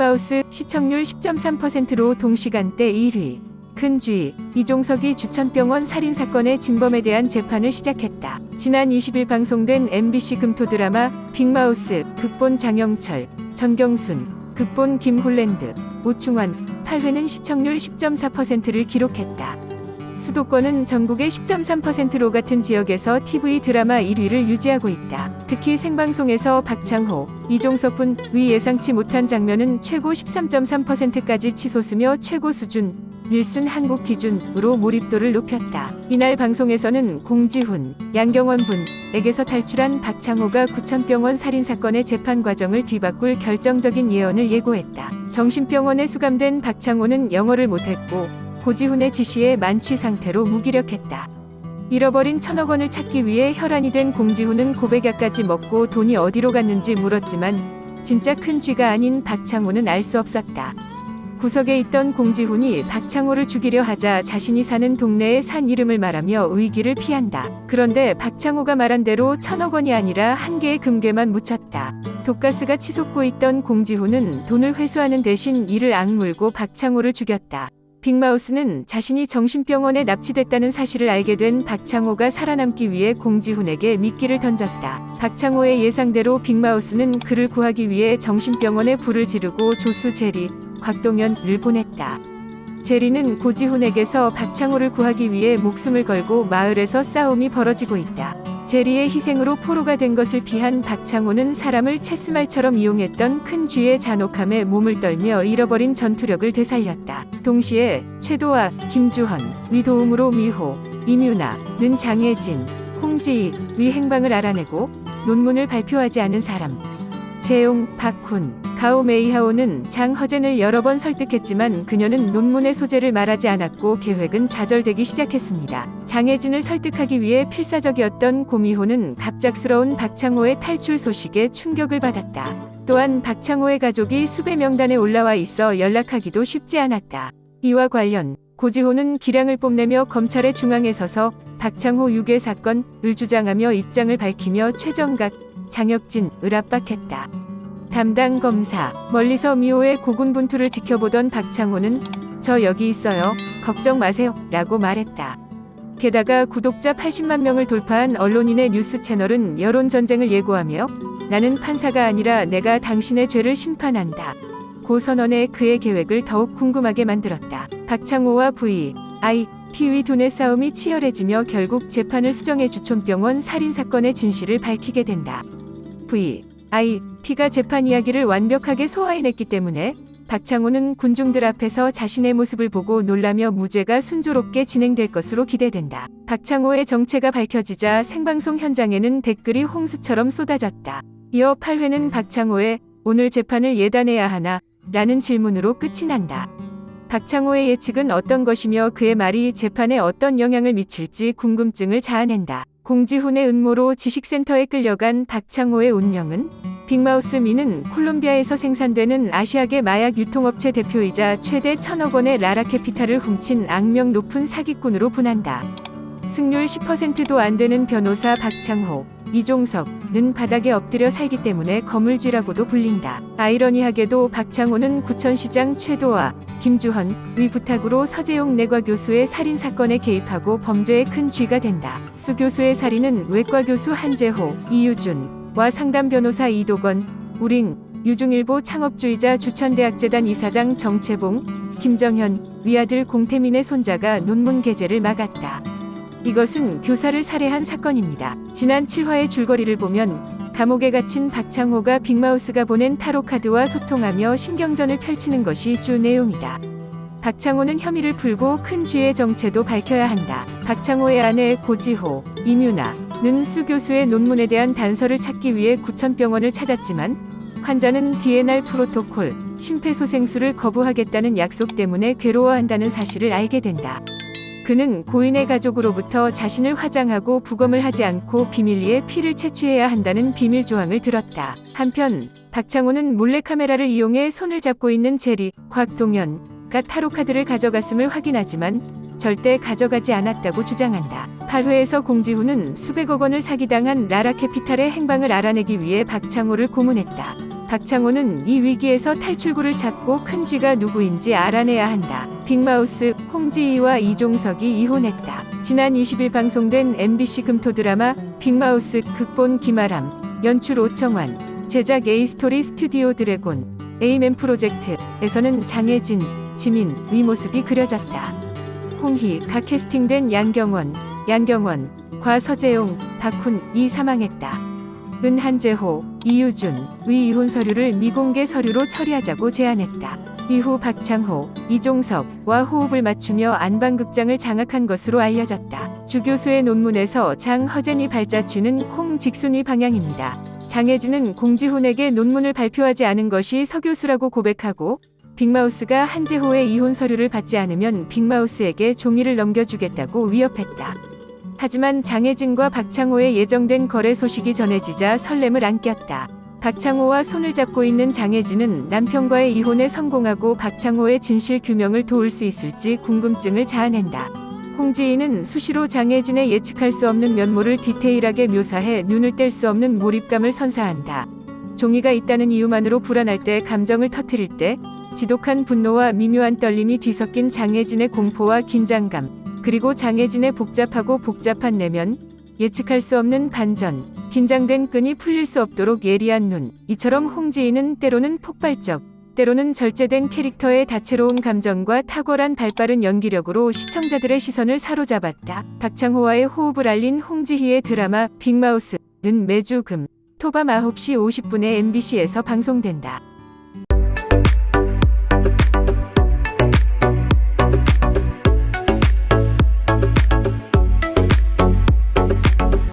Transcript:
빅마우스 시청률 10.3%로 동시간대 1위. 큰쥐, 이종석이 주천병원 살인사건의 진범에 대한 재판을 시작했다. 지난 20일 방송된 MBC 금토 드라마 빅마우스, 극본 장영철, 전경순, 극본 김홀랜드, 오충환, 8회는 시청률 10.4%를 기록했다. 수도권은 전국의 10.3%로 같은 지역에서 TV 드라마 1위를 유지하고 있다. 특히 생방송에서 박창호, 이종석 군의 예상치 못한 장면은 최고 13.3%까지 치솟으며 최고 수준, 닐슨 한국 기준으로 몰입도를 높였다. 이날 방송에서는 공지훈, 양경원 분에게서 탈출한 박창호가 구천병원 살인사건의 재판 과정을 뒤바꿀 결정적인 예언을 예고했다. 정신병원에 수감된 박창호는 영어를 못했고 고지훈의 지시에 만취 상태로 무기력했다. 잃어버린 1,000억 원을 찾기 위해 혈안이 된 공지훈은 고백약까지 먹고 돈이 어디로 갔는지 물었지만 진짜 큰 쥐가 아닌 박창호는 알 수 없었다. 구석에 있던 공지훈이 박창호를 죽이려 하자 자신이 사는 동네의 산 이름을 말하며 의기를 피한다. 그런데 박창호가 말한 대로 1,000억 원이 아니라 한 개의 금괴만 묻혔다. 독가스가 치솟고 있던 공지훈은 돈을 회수하는 대신 이를 악물고 박창호를 죽였다. 빅마우스는 자신이 정신병원에 납치됐다는 사실을 알게 된 박창호가 살아남기 위해 공지훈에게 미끼를 던졌다. 박창호의 예상대로 빅마우스는 그를 구하기 위해 정신병원에 불을 지르고 조수 제리, 곽동현을 보냈다. 제리는 고지훈에게서 박창호를 구하기 위해 목숨을 걸고 마을에서 싸움이 벌어지고 있다. 제리의 희생으로 포로가 된 것을 피한 박창호는 사람을 체스말처럼 이용했던 큰 쥐의 잔혹함에 몸을 떨며 잃어버린 전투력을 되살렸다. 동시에 최도아, 김주헌의 도움으로 미호, 임유나는 장혜진, 홍지익의 행방을 알아내고 논문을 발표하지 않은 사람, 재용, 박훈, 가오 메이하오는 장허젠을 여러 번 설득했지만 그녀는 논문의 소재를 말하지 않았고 계획은 좌절되기 시작했습니다. 장혜진을 설득하기 위해 필사적이었던 고미호는 갑작스러운 박창호의 탈출 소식에 충격을 받았다. 또한 박창호의 가족이 수배 명단에 올라와 있어 연락하기도 쉽지 않았다. 이와 관련 고지호는 기량을 뽐내며 검찰의 중앙에 서서 박창호 유괴 사건을 주장하며 입장을 밝히며 최정각, 장혁진을 압박했다. 담당 검사, 멀리서 미호의 고군분투를 지켜보던 박창호는 저 여기 있어요. 걱정 마세요. 라고 말했다. 게다가 구독자 80만 명을 돌파한 언론인의 뉴스 채널은 여론전쟁을 예고하며 나는 판사가 아니라 내가 당신의 죄를 심판한다. 고 선언해 그의 계획을 더욱 궁금하게 만들었다. 박창호와 V.I.P의 두뇌 싸움이 치열해지며 결국 재판을 수정해 주촌병원 살인사건의 진실을 밝히게 된다. V.I.P가 재판 이야기를 완벽하게 소화해냈기 때문에 박창호는 군중들 앞에서 자신의 모습을 보고 놀라며 무죄가 순조롭게 진행될 것으로 기대된다. 박창호의 정체가 밝혀지자 생방송 현장에는 댓글이 홍수처럼 쏟아졌다. 이어 8회는 박창호의 오늘 재판을 예단해야 하나? 라는 질문으로 끝이 난다. 박창호의 예측은 어떤 것이며 그의 말이 재판에 어떤 영향을 미칠지 궁금증을 자아낸다. 공지훈의 음모로 지식센터에 끌려간 박창호의 운명은? 빅마우스 미는 콜롬비아에서 생산되는 아시아계 마약 유통업체 대표이자 최대 1,000억 원의 라라캐피탈을 훔친 악명 높은 사기꾼으로 분한다. 승률 10%도 안 되는 변호사 박창호, 이종석은 바닥에 엎드려 살기 때문에 거물쥐라고도 불린다. 아이러니하게도 박창호는 구천시장 최도아, 김주헌의 부탁으로 서재용 내과 교수의 살인사건에 개입하고 범죄의 큰 쥐가 된다. 수 교수의 살인은 외과 교수 한재호, 이유준과 상담 변호사 이도건, 우링, 유중일보 창업주의자 주천대학재단 이사장 정채봉, 김정현, 위아들 공태민의 손자가 논문 게재를 막았다. 이것은 교사를 살해한 사건입니다. 지난 7화의 줄거리를 보면 감옥에 갇힌 박창호가 빅마우스가 보낸 타로카드와 소통하며 신경전을 펼치는 것이 주 내용이다. 박창호는 혐의를 풀고 큰 쥐의 정체도 밝혀야 한다. 박창호의 아내 고지호, 임유나는 수 교수의 논문에 대한 단서를 찾기 위해 구천병원을 찾았지만 환자는 DNR 프로토콜, 심폐소생술을 거부하겠다는 약속 때문에 괴로워한다는 사실을 알게 된다. 그는 고인의 가족으로부터 자신을 화장하고 부검을 하지 않고 비밀리에 피를 채취해야 한다는 비밀 조항을 들었다. 한편 박창호는 몰래카메라를 이용해 손을 잡고 있는 제리, 곽동현가 타로카드를 가져갔음을 확인하지만 절대 가져가지 않았다고 주장한다. 8회에서 공지훈은 수백억 원을 사기당한 라라캐피탈의 행방을 알아내기 위해 박창호를 고문했다. 박창호는 이 위기에서 탈출구를 찾고 큰 쥐가 누구인지 알아내야 한다. 빅마우스, 홍지희와 이종석이 이혼했다. 지난 20일 방송된 MBC 금토 드라마 빅마우스 극본 김아람, 연출 오청환, 제작 A스토리 스튜디오 드래곤, A맨 프로젝트에서는 장혜진, 지민, 의 모습이 그려졌다. 홍희, 각 캐스팅된 양경원, 과 서재용, 박훈이 사망했다. 한재호, 이유준, 의 이혼 서류를 미공개 서류로 처리하자고 제안했다. 이후 박창호, 이종석과 호흡을 맞추며 안방극장을 장악한 것으로 알려졌다. 주 교수의 논문에서 장허젠이 발자취는 콩직순위 방향입니다. 장혜진은 공지훈에게 논문을 발표하지 않은 것이 서 교수라고 고백하고 빅마우스가 한재호의 이혼 서류를 받지 않으면 빅마우스에게 종이를 넘겨주겠다고 위협했다. 하지만 장혜진과 박창호의 예정된 거래 소식이 전해지자 설렘을 안겼다. 박창호와 손을 잡고 있는 장혜진은 남편과의 이혼에 성공하고 박창호의 진실 규명을 도울 수 있을지 궁금증을 자아낸다. 홍지희는 수시로 장혜진의 예측할 수 없는 면모를 디테일하게 묘사해 눈을 뗄 수 없는 몰입감을 선사한다. 종이가 있다는 이유만으로 불안할 때, 감정을 터뜨릴 때, 지독한 분노와 미묘한 떨림이 뒤섞인 장혜진의 공포와 긴장감, 그리고 장혜진의 복잡하고 복잡한 내면, 예측할 수 없는 반전, 긴장된 끈이 풀릴 수 없도록 예리한 눈. 이처럼 홍지희는 때로는 폭발적, 때로는 절제된 캐릭터의 다채로운 감정과 탁월한 발빠른 연기력으로 시청자들의 시선을 사로잡았다. 박창호와의 호흡을 알린 홍지희의 드라마 빅마우스는 매주 금, 토 밤 9시 50분에 MBC에서 방송된다.